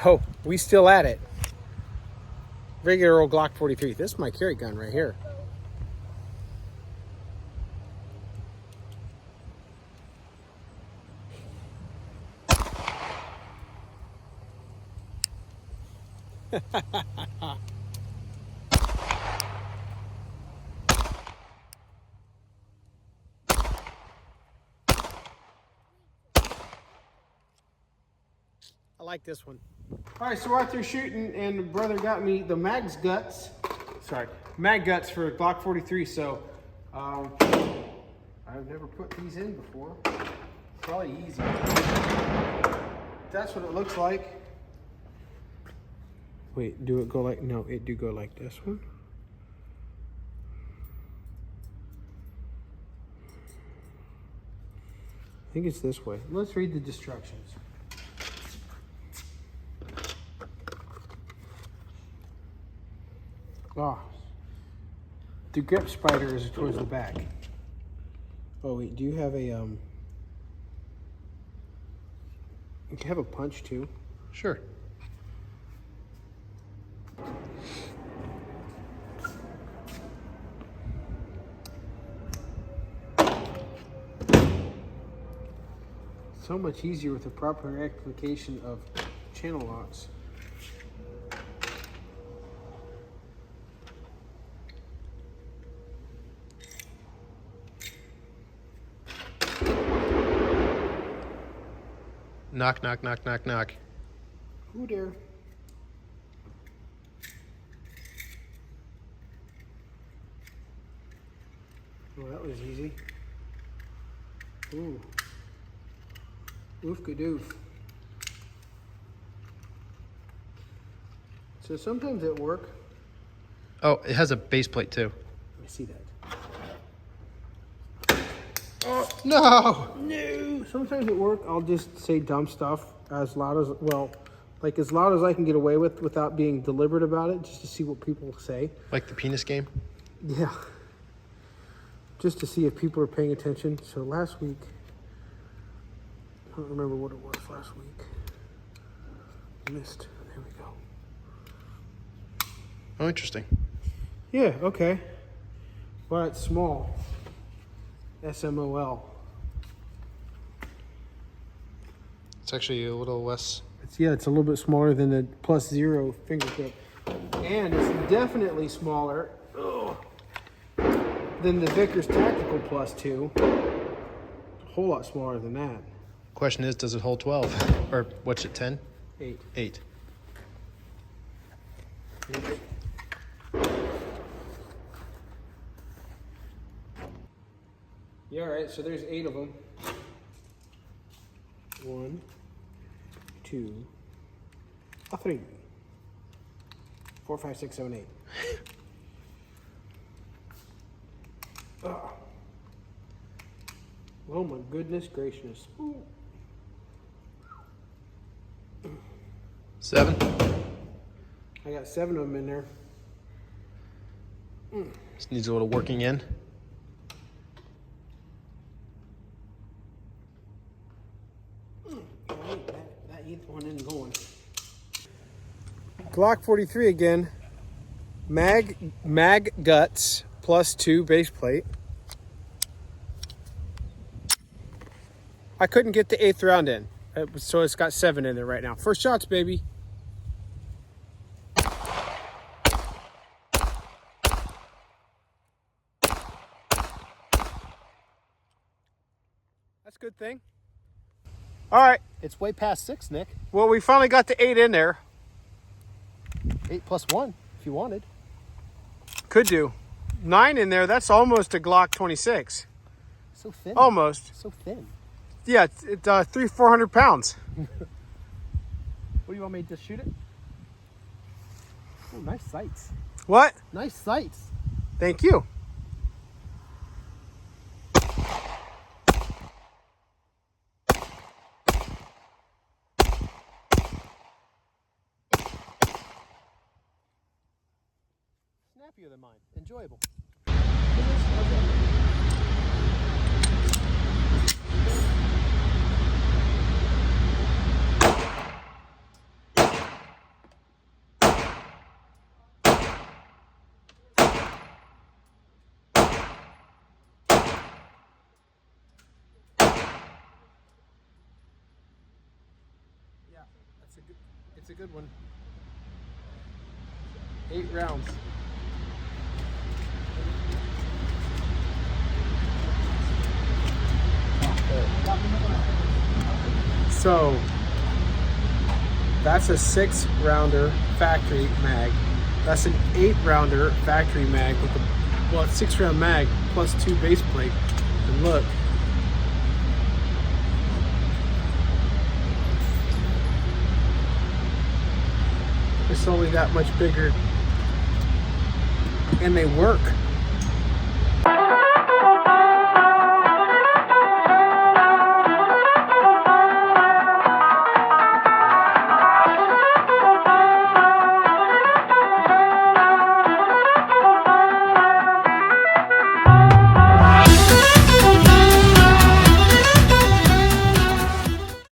Oh, we still at it. Regular old Glock 43. This is my carry gun right here. I like this one. All right, so we're out there shooting, and brother got me the mag guts for Glock 43. So I've never put these in before. Probably easy. That's what it looks like. Wait, do it go like, no, it do go like this one. I think it's this way. Let's read the instructions. Ah, the grip spider is towards the back. Oh wait, do you have a you can have a punch too? Sure. So much easier with the proper application of channel locks. Knock, knock, knock, knock, knock. Who there? Oh, that was easy. Ooh. Oof-ka-doof. So sometimes at work... Oh, it has a base plate too. Let me see that. Oh, no! No! Sometimes at work, I'll just say dumb stuff as loud as, well, like as loud as I can get away with without being deliberate about it, just to see what people say. Like the penis game? Yeah. Just to see if people are paying attention. So last week, I don't remember what it was last week. Missed. There we go. Oh, interesting. Yeah, okay. Well, it's small. SMOL. It's actually a little less. It's a little bit smaller than the +0 fingertip. And it's definitely smaller than the Vickers Tactical +2. A whole lot smaller than that. Question is, does it hold 12? Or what's it, 10? 8. 8. Yeah, all right, so there's 8 of them. 1, 2, 3, 4, 5, 6, 7, 8. Oh my goodness gracious. Ooh. 7. I got 7 of them in there. Just needs a little working in. That 8th one isn't going. Glock 43 again. Mag guts +2 base plate. I couldn't get the 8th round in, so it's got 7 in there right now. First shots, baby. That's a good thing. All right. It's way past 6, Nick. Well, we finally got the 8 in there. 8 + 1, if you wanted. Could do. 9 in there. That's almost a Glock 26. So thin. Almost. So thin. Yeah, it's 300-400 pounds. What do you want me to just shoot it? Oh, nice sights. What? Nice sights. Thank you. Snappier than mine. Enjoyable. It's a good one. 8 rounds. So that's a 6-rounder factory mag. That's an 8-rounder factory mag with a, it's 6-round mag plus 2 base plate. And look, it's only that much bigger, and they work.